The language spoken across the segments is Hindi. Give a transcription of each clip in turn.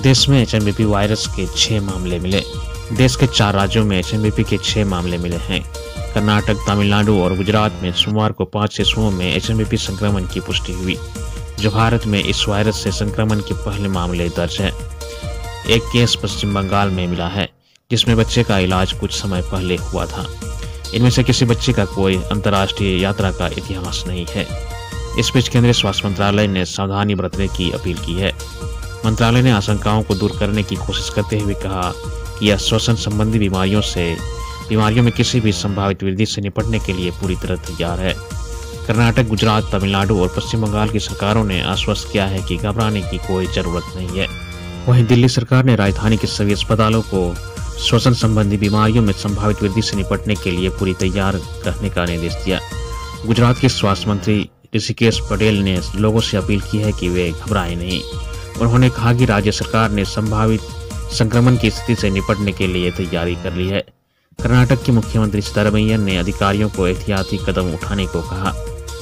देश में एचएमबीवी वायरस के 6 मामले मिले। देश के 4 राज्यों में एचएमबीवी के 6 मामले मिले हैं। कर्नाटक, तमिलनाडु और गुजरात में सोमवार को 5 शिशुओं में एचएमबीवी संक्रमण की पुष्टि हुई, जो भारत में इस वायरस से संक्रमण के पहले मामले दर्ज है। एक केस पश्चिम बंगाल में मिला है, जिसमें बच्चे का इलाज कुछ समय पहले हुआ था। इनमें से किसी बच्चे का कोई अंतर्राष्ट्रीय यात्रा का इतिहास नहीं है। इस बीच केंद्रीय स्वास्थ्य मंत्रालय ने सावधानी बरतने की अपील की है। मंत्रालय ने आशंकाओं को दूर करने की कोशिश करते हुए कहा कि यह श्वसन संबंधी बीमारियों में किसी भी संभावित वृद्धि से निपटने के लिए पूरी तरह तैयार है। कर्नाटक, गुजरात, तमिलनाडु और पश्चिम बंगाल की सरकारों ने आश्वस्त किया है कि घबराने की कोई जरूरत नहीं है। वहीं दिल्ली सरकार ने राजधानी के सभी अस्पतालों को श्वसन संबंधी बीमारियों में संभावित वृद्धि से निपटने के लिए पूरी तैयार रहने का निर्देश दिया। गुजरात के स्वास्थ्य मंत्री ऋषिकेश पटेल ने लोगों से अपील की है कि वे घबराएं नहीं। उन्होंने कहा कि राज्य सरकार ने संभावित संक्रमण की स्थिति से निपटने के लिए तैयारी कर ली है। कर्नाटक के मुख्यमंत्री सिद्धरामैया ने अधिकारियों को एहतियाती कदम उठाने को कहा।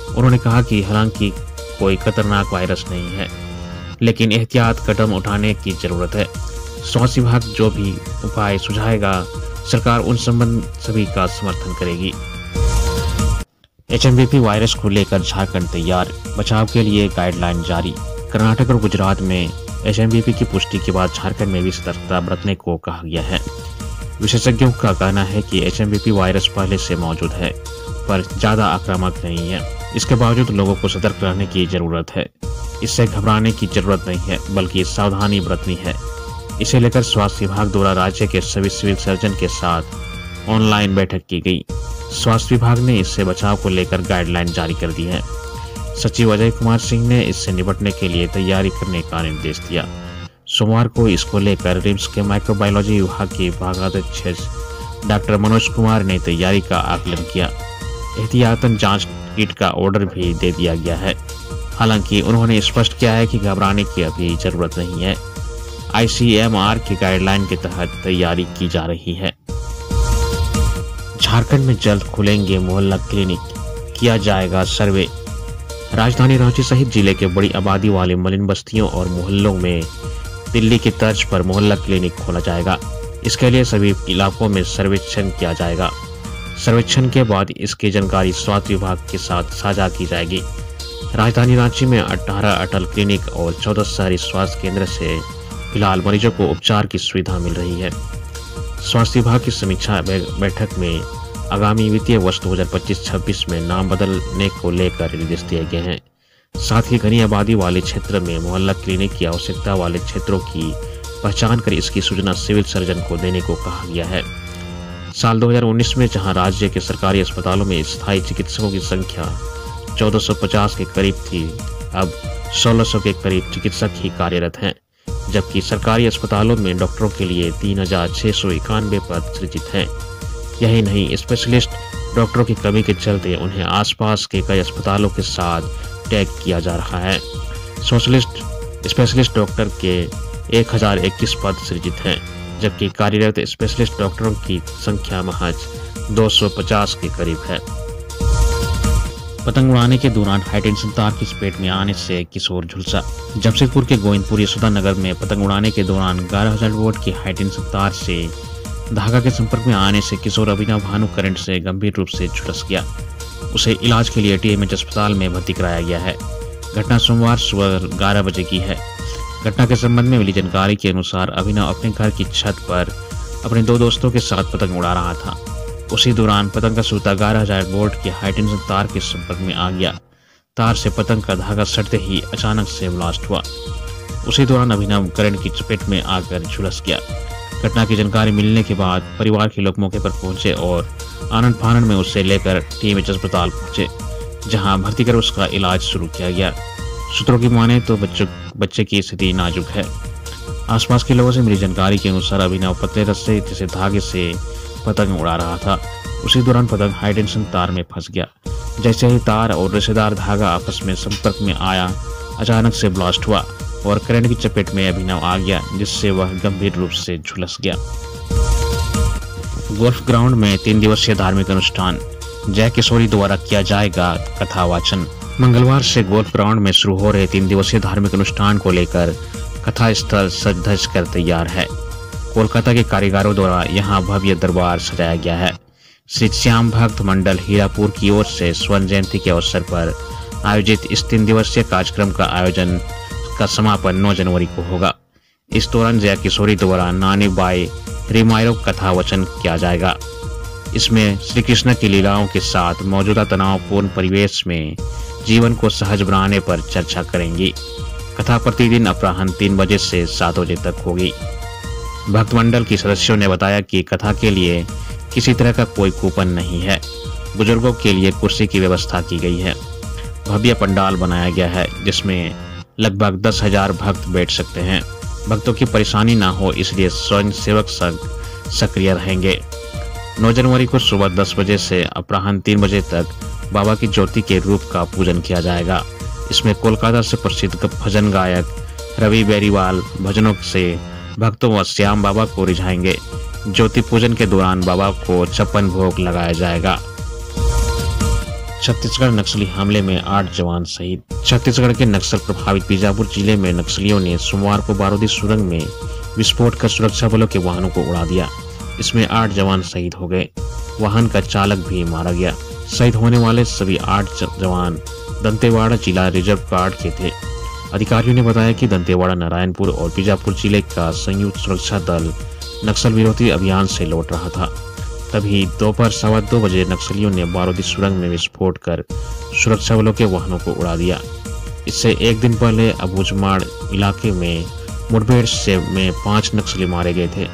उन्होंने कहा कि हालांकि कोई खतरनाक वायरस नहीं है, लेकिन एहतियात कदम उठाने की जरूरत है। स्वास्थ्य विभाग जो भी उपाय सुझाएगा, सरकार उन सभी का समर्थन करेगी। एचएमबीवी वायरस को लेकर झारखंड तैयार, बचाव के लिए गाइडलाइन जारी। कर्नाटक और गुजरात में एचएमबीवी की पुष्टि के बाद झारखंड में भी सतर्कता बरतने को कहा गया है। विशेषज्ञों का कहना है कि एचएमबीवी वायरस पहले से मौजूद है, पर ज्यादा आक्रामक नहीं है। इसके बावजूद लोगों को सतर्क रहने की जरूरत है। इससे घबराने की जरूरत नहीं है, बल्कि सावधानी बरतनी है। इसे लेकर स्वास्थ्य विभाग द्वारा राज्य के सभी सिविल सर्जन के साथ ऑनलाइन बैठक की गई। स्वास्थ्य विभाग ने इससे बचाव को लेकर गाइडलाइन जारी कर दी है। सचिव अजय कुमार सिंह ने इससे निपटने के लिए तैयारी करने का निर्देश दिया। सोमवार को इसको लेकर रिम्स के माइक्रोबायोलॉजी विभाग के विभागाध्यक्ष डॉक्टर मनोज कुमार ने तैयारी का आकलन किया। एहतियातन जांच किट का ऑर्डर भी दे दिया गया है। हालांकि उन्होंने स्पष्ट किया है कि घबराने की अभी जरूरत नहीं है। आईसीएमआर की गाइडलाइन के तहत तैयारी की जा रही है। झारखंड में जल्द खुलेंगे मोहल्ला क्लिनिक, किया जाएगा सर्वे। राजधानी रांची सहित जिले के बड़ी आबादी वाले मलिन बस्तियों और मोहल्लों में दिल्ली की तर्ज पर मोहल्ला क्लिनिक खोला जाएगा। इसके लिए सभी इलाकों में सर्वेक्षण किया जाएगा। सर्वेक्षण के बाद इसकी जानकारी स्वास्थ्य विभाग के साथ साझा की जाएगी। राजधानी रांची में 18 अटल क्लिनिक और 14 शहरी स्वास्थ्य केंद्र से फिलहाल मरीजों को उपचार की सुविधा मिल रही है। स्वास्थ्य विभाग की समीक्षा बैठक में आगामी वित्तीय वर्ष 2025-26 में नाम बदलने को लेकर निर्देश दिए गए हैं। साथ ही घनी आबादी वाले क्षेत्र में मोहल्ला क्लिनिक की आवश्यकता वाले क्षेत्रों की पहचान कर इसकी सूचना सिविल सर्जन को देने को कहा गया है। साल 2019 में जहां राज्य के सरकारी अस्पतालों में स्थायी चिकित्सकों की संख्या 1450 के करीब थी, अब 1600 के करीब चिकित्सक ही कार्यरत हैं, जबकि सरकारी अस्पतालों में डॉक्टरों के लिए 3691 पद सृजित हैं। यही नहीं, स्पेशलिस्ट डॉक्टरों की कमी के चलते उन्हें आसपास के कई अस्पतालों के साथ टैग किया जा रहा है। स्पेशलिस्ट डॉक्टर के 1021 पद सृजित हैं, जबकि कार्यरत स्पेशलिस्ट डॉक्टरों की संख्या महज 250 के करीब है। पतंग उड़ाने के दौरान हाईटेंशन तार की चपेट में आने से किशोर झुलसा। जमशेदपुर के गोविंदपुर यशोदा नगर में पतंग उड़ाने के दौरान 11000 वोल्ट की हाईटेंशन तार से धागा के संपर्क में आने से किशोर अभिनव भानु करंट से गंभीर रूप से झुलस गया। उसे इलाज के लिए टीएमएच अस्पताल में भर्ती कराया गया है। घटना सोमवार सुबह 11 बजे की है। घटना के संबंध में मिली जानकारी के अनुसार अभिनव अपने घर की छत पर अपने 2 दोस्तों के साथ पतंग उड़ा रहा था। उसी दौरान पतंग का सूता 11000 वोल्ट के हाईटेंशन तार के संपर्क में आ गया। तार से पतंग का धागा सटते ही अचानक से ब्लास्ट हुआ। उसी दौरान अभिनव करंट की चपेट में आकर झुलस गया। घटना की जानकारी मिलने के बाद परिवार के लोग मौके पर पहुंचे और आनंद फानन में उसे लेकर टीएमएच अस्पताल पहुंचे, जहां भर्ती कर उसका इलाज शुरू किया गया। सूत्रों की माने तो बच्चे की स्थिति नाजुक है। आसपास के लोगों से मिली जानकारी के अनुसार अभिनव पतले रस्से जैसे धागे से पतंग उड़ा रहा था। उसी दौरान पतंग हाईटेंशन तार में फंस गया। जैसे ही तार और रेशेदार धागा आपस में संपर्क में आया, अचानक से ब्लास्ट हुआ और करंट की चपेट में अभिनव आ गया, जिससे वह गंभीर रूप से झुलस गया। गोल्फ ग्राउंड में 3 दिवसीय धार्मिक अनुष्ठान, जय किशोरी द्वारा किया जाएगा कथा वाचन। मंगलवार से गोल्फ ग्राउंड में शुरू हो रहे 3 दिवसीय धार्मिक अनुष्ठान को लेकर कथा स्थल सज धज कर तैयार है। कोलकाता के कारीगरों द्वारा यहाँ भव्य दरबार सजाया गया है। श्री श्याम भक्त मंडल हीरापुर की ओर से स्वर्ण जयंती के अवसर पर आयोजित इस 3 दिवसीय कार्यक्रम का आयोजन का समापन 9 जनवरी को होगा। इस दौरान जया किशोरी द्वारा नानी बाई रिमायरो कथा वचन किया जाएगा। इसमें श्री कृष्ण की लीलाओं के साथ मौजूदा तनावपूर्ण परिवेश में जीवन को सहज बनाने पर चर्चा करेंगी। कथा प्रतिदिन अपराह्न 3 बजे से 7 बजे तक होगी। भक्त मंडल की सदस्यों ने बताया कि कथा के लिए किसी तरह का कोई कूपन नहीं है। बुजुर्गों के लिए कुर्सी की व्यवस्था की गई है। भव्य पंडाल बनाया गया है जिसमें लगभग 10,000 भक्त बैठ सकते हैं। भक्तों की परेशानी ना हो इसलिए स्वयं सेवक संघ सक्रिय रहेंगे। 9 जनवरी को सुबह 10 बजे से अपराह्न 3 बजे तक बाबा की ज्योति के रूप का पूजन किया जाएगा। इसमें कोलकाता से प्रसिद्ध भजन गायक रवि बेरीवाल भजनों से भक्तों व श्याम बाबा को रिझाएंगे। ज्योति पूजन के दौरान बाबा को 56 भोग लगाया जाएगा। छत्तीसगढ़ नक्सली हमले में 8 जवान शहीद। छत्तीसगढ़ के नक्सल प्रभावित बीजापुर जिले में नक्सलियों ने सोमवार को बारूदी सुरंग में विस्फोट कर सुरक्षा बलों के वाहनों को उड़ा दिया। इसमें 8 जवान शहीद हो गए। वाहन का चालक भी मारा गया। शहीद होने वाले सभी 8 जवान दंतेवाड़ा जिला रिजर्व गार्ड के थे। अधिकारियों ने बताया कि दंतेवाड़ा, नारायणपुर और बीजापुर जिले का संयुक्त सुरक्षा दल नक्सल विरोधी अभियान से लौट रहा था। तभी दोपहर 2:15 बजे नक्सलियों ने बारूदी सुरंग में विस्फोट कर सुरक्षा बलों के वाहनों को उड़ा दिया। इससे एक दिन पहले अबूझमाड़ इलाके में मुठभेड़ में 5 नक्सली मारे गए थे,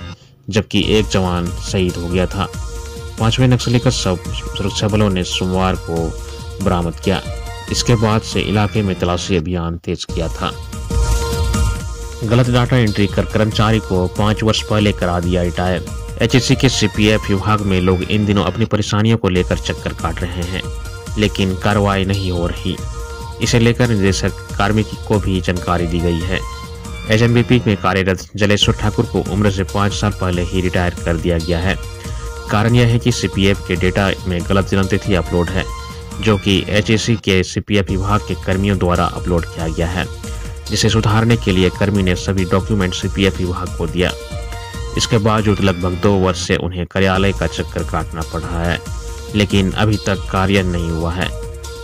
जबकि 1 जवान शहीद हो गया था। 5वें नक्सली का शव सुरक्षा बलों ने सोमवार को बरामद किया। इसके बाद से इलाके में तलाशी अभियान तेज किया था। गलत डाटा एंट्री कर कर्मचारी को 5 वर्ष पहले करा दिया रिटायर। एचएससी के सीपीएफ विभाग में लोग इन दिनों अपनी परेशानियों को लेकर चक्कर काट रहे हैं, लेकिन कार्रवाई नहीं हो रही। इसे लेकर निदेशक कार्मिक को भी जानकारी दी गई है। एचएमबीपी में कार्यरत जलेश्वर ठाकुर को उम्र से 5 साल पहले ही रिटायर कर दिया गया है। कारण यह है कि सीपीएफ के डेटा में गलत जन्मतिथि अपलोड है, जो कि एचएससी के सीपीएफ विभाग के कर्मियों द्वारा अपलोड किया गया है, जिसे सुधारने के लिए कर्मी ने सभी डॉक्यूमेंट सीपीएफ विभाग को दिया। इसके बावजूद लगभग 2 वर्ष से उन्हें कार्यालय का चक्कर काटना पड़ रहा है, लेकिन अभी तक कार्य नहीं हुआ है।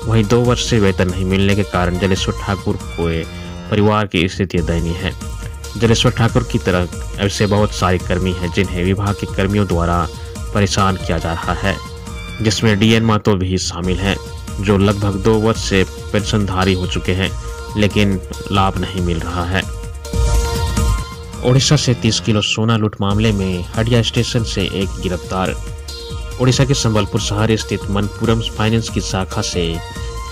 वहीं 2 वर्ष से वेतन नहीं मिलने के कारण जलेश्वर ठाकुर को परिवार की स्थिति दयनीय है। जलेश्वर ठाकुर की तरह ऐसे बहुत सारे कर्मी हैं जिन्हें विभाग के कर्मियों द्वारा परेशान किया जा रहा है, जिसमें डीएन महतो भी शामिल हैं, जो लगभग 2 वर्ष से पेंशनधारी हो चुके हैं, लेकिन लाभ नहीं मिल रहा है। ओडिशा से 30 किलो सोना लूट मामले में हटिया स्टेशन से एक गिरफ्तार। ओडिशा के संबलपुर शहर स्थित मनपुरम फाइनेंस की शाखा से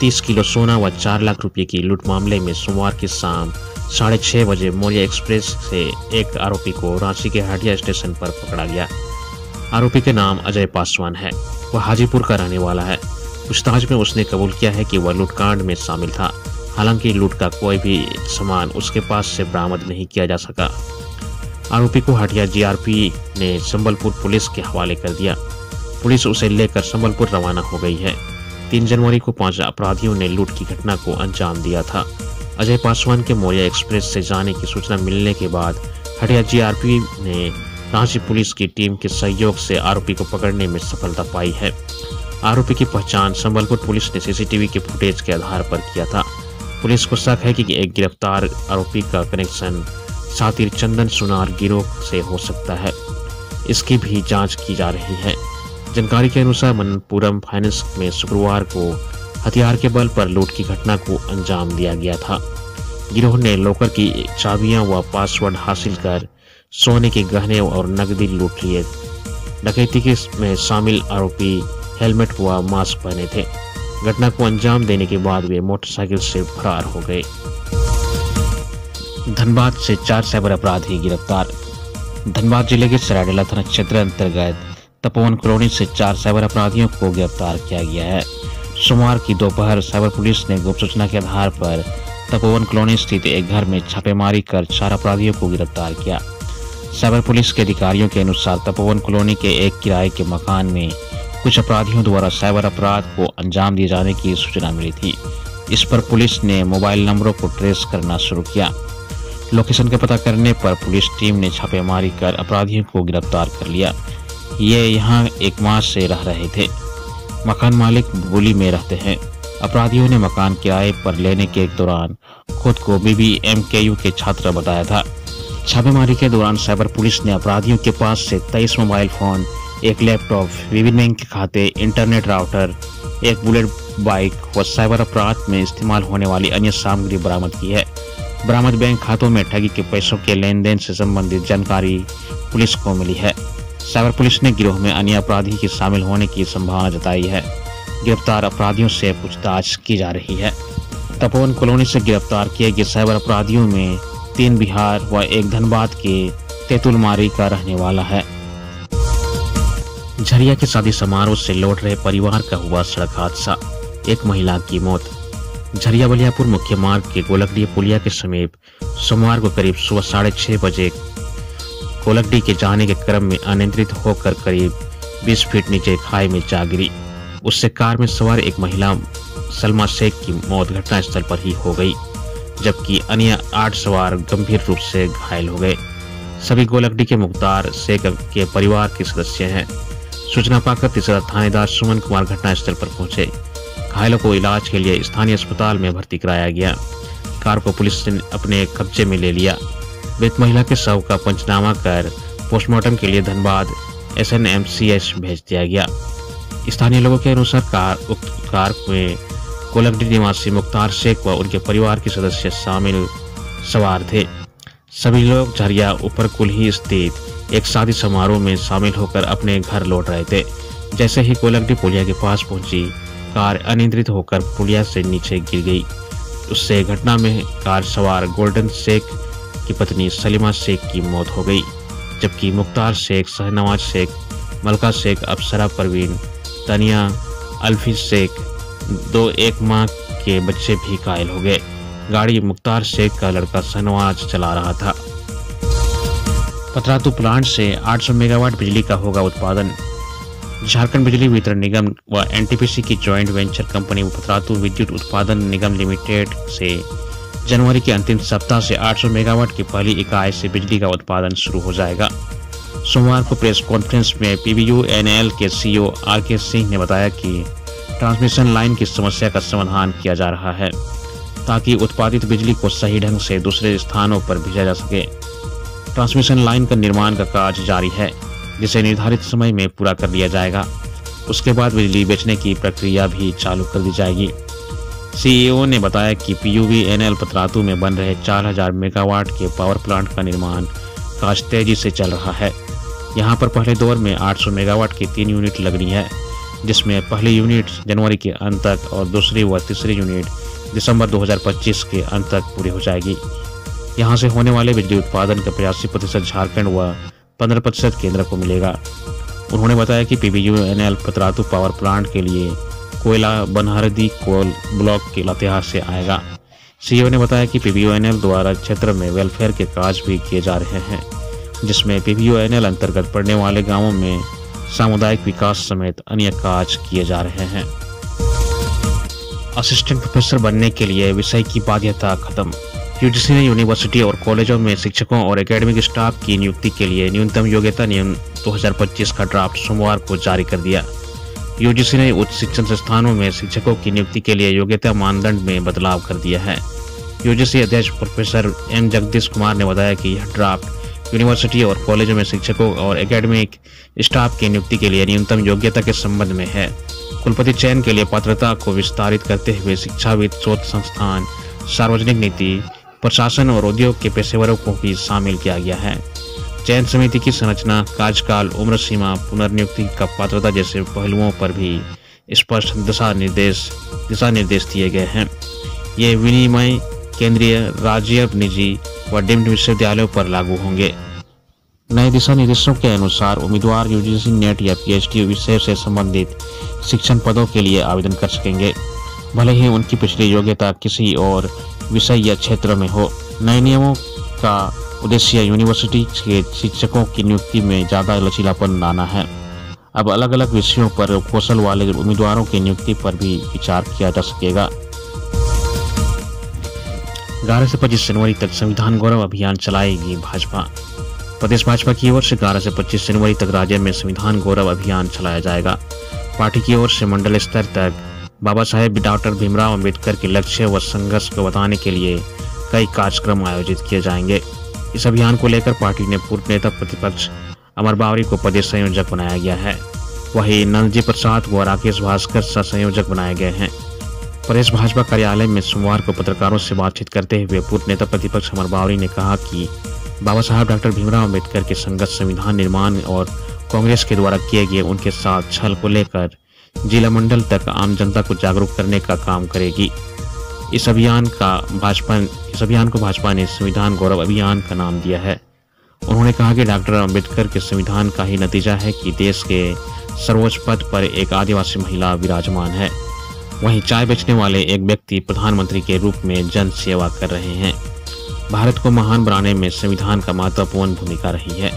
30 किलो सोना व 4 लाख रुपए की लूट मामले में सोमवार की शाम 6:30 बजे मौर्य एक्सप्रेस से एक आरोपी को रांची के हटिया स्टेशन पर पकड़ा गया। आरोपी के नाम अजय पासवान है। वह हाजीपुर का रहने वाला है। पूछताछ में उसने कबूल किया है कि वह लूटकांड में शामिल था। हालांकि लूट का कोई भी सामान उसके पास से बरामद नहीं किया जा सका। आरोपी को हटिया जीआरपी ने संबलपुर पुलिस के हवाले कर दिया। पुलिस उसे लेकर संबलपुर रवाना हो गई है। 3 जनवरी को 5 अपराधियों ने लूट की घटना को अंजाम दिया था। अजय पासवान के मौर्य एक्सप्रेस से जाने की सूचना मिलने के बाद हटिया जीआरपी ने रांची पुलिस की टीम के सहयोग से आरोपी को पकड़ने में सफलता पाई है। आरोपी की पहचान संबलपुर पुलिस ने सीसीटीवी के फुटेज के आधार पर किया था। पुलिस को शक है कि एक गिरफ्तार आरोपी का कनेक्शन सातिर चंदन सुनार गिरोह से हो सकता है। इसकी भी जांच की जा रही है। जानकारी के अनुसार मनपुरम फाइनेंस में शुक्रवार को हथियार के बल पर लूट की घटना को अंजाम दिया गया था। गिरोह ने लॉकर की चाबियां व पासवर्ड हासिल कर सोने के गहने और नकदी लूट लिए। डकैती में शामिल आरोपी हेलमेट व मास्क पहने थे। घटना को अंजाम देने के बाद वे मोटरसाइकिल से फरार हो गए। धनबाद से 4 साइबर अपराधी गिरफ्तार। धनबाद जिले के सरायडला थाना क्षेत्र अंतर्गत तपोवन कॉलोनी से 4 साइबर अपराधियों को गिरफ्तार किया गया है। सोमवार की दोपहर साइबर पुलिस ने गुप्त सूचना के आधार पर तपोवन कॉलोनी स्थित एक घर में छापेमारी कर 4 अपराधियों को गिरफ्तार किया। साइबर पुलिस के अधिकारियों के अनुसार तपोवन कॉलोनी के एक किराए के मकान में कुछ अपराधियों द्वारा साइबर अपराध को अंजाम दिए जाने की सूचना मिली थी। इस पर पुलिस ने मोबाइल नंबरों को ट्रेस करना शुरू किया। लोकेशन का पता करने पर पुलिस टीम ने छापेमारी कर अपराधियों को गिरफ्तार कर लिया। ये यहाँ एक माह से रह रहे थे। मकान मालिक बुली में रहते हैं। अपराधियों ने मकान किराए पर लेने के दौरान खुद को BBMKU के छात्र बताया था। छापेमारी के दौरान साइबर पुलिस ने अपराधियों के पास से 23 मोबाइल फोन, एक लैपटॉप, विभिन्न बैंक के खाते, इंटरनेट राउटर, एक बुलेट बाइक व साइबर अपराध में इस्तेमाल होने वाली अन्य सामग्री बरामद की है। बरामद बैंक खातों में ठगी के पैसों के लेन देन से संबंधित जानकारी पुलिस को मिली है। साइबर पुलिस ने गिरोह में अन्य अपराधी के शामिल होने की संभावना जताई है। गिरफ्तार अपराधियों से पूछताछ की जा रही है। तपोवन कॉलोनी से गिरफ्तार किए गए साइबर अपराधियों में 3 बिहार व 1 धनबाद के तेतुलमारी का रहने वाला है। झरिया के शादी समारोह से लौट रहे परिवार का हुआ सड़क हादसा, एक महिला की मौत। झरिया बलियापुर मुख्य मार्ग के गोलकडी पुलिया के समीप सोमवार को करीब सुबह 6:30 बजे गोलकडी के जाने के क्रम में अनियंत्रित होकर करीब 20 फीट नीचे खाई में जा गिरी। उससे कार में सवार एक महिला सलमा शेख की मौत घटनास्थल पर ही हो गई, जबकि अन्य 8 सवार गंभीर रूप से घायल हो गए। सभी गोलकडी के मुख्तार शेख के परिवार के सदस्य हैं। सूचना पाकर तीसरा थानेदार सुमन कुमार घटनास्थल पर पहुंचे। घायलों को इलाज के लिए स्थानीय अस्पताल में भर्ती कराया गया। कार को पुलिस ने अपने कब्जे में ले लिया। मृत महिला के शव का पंचनामा कर पोस्टमार्टम के लिए धनबाद SNMCH भेज दिया गया। स्थानीय लोगों के अनुसार उक्त कार में गोलकडी निवासी मुख्तार शेख व उनके परिवार के सदस्य सवार थे। सभी लोग झरिया ऊपरकुल ही स्थित एक शादी समारोह में शामिल होकर अपने घर लौट रहे थे। जैसे ही गोलकडी पुलिया के पास पहुंची, कार अनियंत्रित होकर पुलिया से नीचे गिर गई। उससे घटना में कार सवार गोल्डन शेख की पत्नी सलीमा शेख की मौत हो गई, जबकि मुख्तार शेख, शहनवाज शेख, मलका शेख, अप्सरा परवीन, तनिया, अल्फी शेख, 1 माह के बच्चे भी घायल हो गए। गाड़ी मुख्तार शेख का लड़का शहनवाज चला रहा था। पतरातू प्लांट से 800 मेगावाट बिजली का होगा उत्पादन। झारखंड बिजली वितरण निगम व NTPC की जॉइंट वेंचर कंपनी पतरातू विद्युत उत्पादन निगम लिमिटेड से जनवरी के अंतिम सप्ताह से 800 मेगावाट की पहली इकाई से बिजली का उत्पादन शुरू हो जाएगा। सोमवार को प्रेस कॉन्फ्रेंस में PBUNL के CEO RK सिंह ने बताया कि ट्रांसमिशन लाइन की समस्या का समाधान किया जा रहा है, ताकि उत्पादित बिजली को सही ढंग से दूसरे स्थानों पर भेजा जा सके। ट्रांसमिशन लाइन का निर्माण का कार्य जारी है, जिसे निर्धारित समय में पूरा कर लिया जाएगा। उसके बाद बिजली बेचने की प्रक्रिया भी चालू कर दी जाएगी। CEO ने बताया कि PUBNL पतरातू में बन रहे 4000 मेगावाट के पावर प्लांट का निर्माण कार्य तेजी से चल रहा है। यहाँ पर पहले दौर में 800 मेगावाट की 3 यूनिट लगनी है, जिसमें पहली यूनिट जनवरी के अंत तक और दूसरी व तीसरी यूनिट दिसंबर 2025 के अंत तक पूरी हो जाएगी। यहाँ से होने वाले बिजली उत्पादन का 85% झारखंड व 15% केंद्र को मिलेगा। उन्होंने बताया कि PBUNL पतरातू पावर प्लांट के लिए कोयला बनहरदी कोल ब्लॉक के लातेहार से आएगा। CEO ने बताया कि PBUNL द्वारा क्षेत्र में वेलफेयर के कार्य भी किए जा रहे हैं, जिसमें PBUNL अंतर्गत पड़ने वाले गांवों में सामुदायिक विकास समेत अन्य कार्य किए जा रहे हैं। असिस्टेंट प्रोफेसर बनने के लिए विषय की बाध्यता खत्म। UGC ने यूनिवर्सिटी और कॉलेजों में शिक्षकों और एकेडमिक स्टाफ की नियुक्ति के लिए न्यूनतम योग्यता नियम 2025 का ड्राफ्ट सोमवार को जारी कर दिया। UGC ने उच्च शिक्षण संस्थानों में शिक्षकों की नियुक्ति के लिए योग्यता मानदंड में बदलाव कर दिया है। UGC अध्यक्ष प्रोफेसर M जगदीश कुमार ने बताया कि यह ड्राफ्ट यूनिवर्सिटी और कॉलेजों में शिक्षकों और एकेडमिक स्टाफ की नियुक्ति के लिए न्यूनतम योग्यता के संबंध में है। कुलपति चयन के लिए पात्रता को विस्तारित करते हुए शिक्षाविद, शोध संस्थान, सार्वजनिक नीति, प्रशासन और उद्योग के पेशेवरों को भी शामिल किया गया है। चयन समिति की संरचना, कार्यकाल, उम्र सीमा, पुनर्नियुक्ति का पात्रता जैसे पहलुओं पर भी स्पष्ट दिशा निर्देश दिए गए हैं। ये विनिमय केंद्रीय, राज्य, निजी व डीम्ड विश्वविद्यालयों पर लागू होंगे। नए दिशा निर्देशों के अनुसार उम्मीदवार UGC नेट या PhD विषय से संबंधित शिक्षण पदों के लिए आवेदन कर सकेंगे, भले ही उनकी पिछली योग्यता किसी और विषय या क्षेत्र में हो। नए नियमों का उद्देश्य यूनिवर्सिटी के शिक्षकों की नियुक्ति में ज़्यादा लचीलापन लाना है। अब अलग अलग विषयों पर कौशल वाले उम्मीदवारों की नियुक्ति पर भी विचार किया जा सकेगा। 11 से 25 जनवरी तक संविधान गौरव अभियान चलाएगी भाजपा। प्रदेश भाजपा की ओर से 11 से 25 जनवरी तक राज्य में संविधान गौरव अभियान चलाया जाएगा। पार्टी की ओर से मंडल स्तर तक बाबा साहेब डॉक्टर भीमराव अंबेडकर के लक्ष्य व संघर्ष को बताने के लिए कई कार्यक्रम आयोजित किए जाएंगे। इस अभियान को लेकर पार्टी ने पूर्व नेता प्रतिपक्ष अमर बावरी को प्रदेश संयोजक बनाया गया है। वहीं नंदजी प्रसाद व राकेश भास्कर सह संयोजक बनाए गए हैं। प्रदेश भाजपा कार्यालय में सोमवार को पत्रकारों से बातचीत करते हुए पूर्व नेता प्रतिपक्ष अमर बावरी ने कहा कि बाबा साहब डॉक्टर भीमराव अंबेडकर के संघर्ष संविधान निर्माण और कांग्रेस के द्वारा किए गए उनके साथ छल को लेकर जिला मंडल तक आम जनता को जागरूक करने का काम करेगी। इस अभियान को भाजपा ने संविधान गौरव अभियान का नाम दिया है। उन्होंने कहा कि डॉक्टर अंबेडकर के संविधान का ही नतीजा है कि देश के सर्वोच्च पद पर एक आदिवासी महिला विराजमान है। वहीं चाय बेचने वाले एक व्यक्ति प्रधानमंत्री के रूप में जन सेवा कर रहे हैं। भारत को महान बनाने में संविधान का महत्वपूर्ण भूमिका रही है,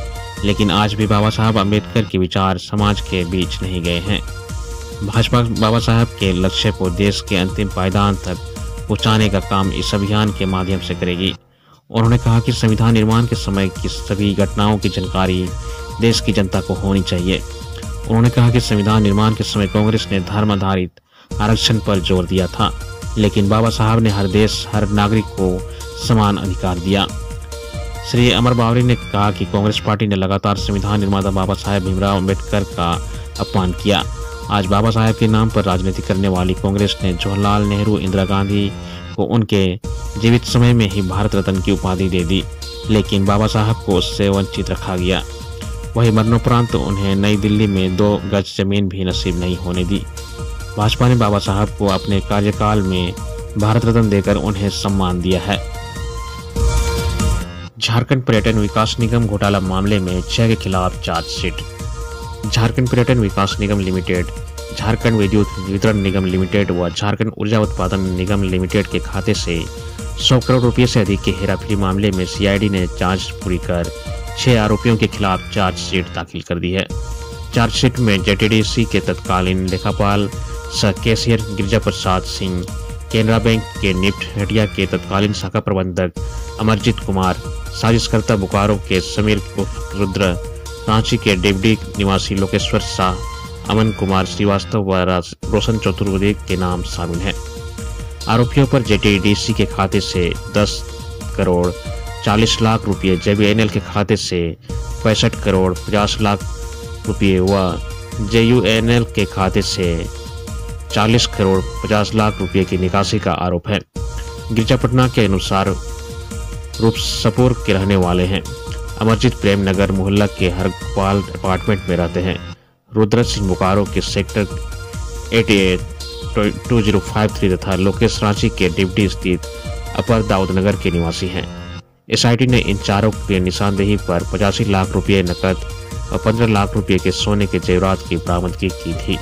लेकिन आज भी बाबा साहब अंबेडकर के विचार समाज के बीच नहीं गए हैं। भाजपा बाबा साहब के लक्ष्य को देश के अंतिम पायदान तक पहुंचाने का काम इस अभियान के माध्यम से करेगी। उन्होंने कहा कि संविधान निर्माण के समय की सभी घटनाओं की जानकारी देश की जनता को होनी चाहिए। उन्होंने कहा कि संविधान निर्माण के समय कांग्रेस ने धर्म आधारित आरक्षण पर जोर दिया था, लेकिन बाबा साहब ने हर नागरिक को समान अधिकार दिया। श्री अमर बावरी ने कहा कि कांग्रेस पार्टी ने लगातार संविधान निर्माता बाबा साहेब भीमराव अंबेडकर का अपमान किया। आज बाबा साहेब के नाम पर राजनीति करने वाली कांग्रेस ने जवाहरलाल नेहरू, इंदिरा गांधी को उनके जीवित समय में ही भारत रत्न की उपाधि दे दी, लेकिन बाबा साहब को उससे वंचित रखा गया। वही मरणोपरांत उन्हें नई दिल्ली में 2 गज जमीन भी नसीब नहीं होने दी। भाजपा ने बाबा साहब को अपने कार्यकाल में भारत रत्न देकर उन्हें सम्मान दिया है। झारखंड पर्यटन विकास निगम घोटाला मामले में 6 के खिलाफ चार्जशीट। झारखंड पर्यटन विकास निगम लिमिटेड, झारखंड विद्युत वितरण निगम लिमिटेड व झारखंड ऊर्जा उत्पादन निगम लिमिटेड के खाते से 100 करोड़ रुपये से अधिक के हेराफेरी मामले में सीआईडी ने जांच पूरी कर 6 आरोपियों के खिलाफ चार्जशीट दाखिल कर दी है। चार्जशीट में जेटीडीसी के तत्कालीन लेखापाल सह कैशियर गिरिजा प्रसाद सिंह, केनरा बैंक के निफ्ट हटिया के तत्कालीन शाखा प्रबंधक अमरजीत कुमार, साजिशकर्ता बोकारो के समीर रुद्र, रांची के डिप्टी निवासी लोकेश्वर शाह, अमन कुमार श्रीवास्तव व रोशन चतुर्वेदी के नाम शामिल हैं। आरोपियों पर जेटीडीसी के खाते से 10 करोड़ 40 लाख रुपये, जेबीएनएल के खाते से 65 करोड़ 50 लाख रुपये व जेयूएनएल के खाते से 40 करोड़ 50 लाख रुपये की निकासी का आरोप है। गिरजापटना के अनुसार रूपसपुर के रहने वाले हैं। अमरजीत प्रेम नगर मोहल्ला के हरगोपाल अपार्टमेंट में रहते हैं। रुद्र सिंह बोकारो के सेक्टर 882053 तथा लोकेश रांची के डिप्टी स्थित अपर दाऊद नगर के निवासी हैं। एसआईटी ने इन चारों के निशानदेही पर 85 लाख रुपये नकद और 15 लाख रुपये के सोने के जेवरात की बरामदगी की थी।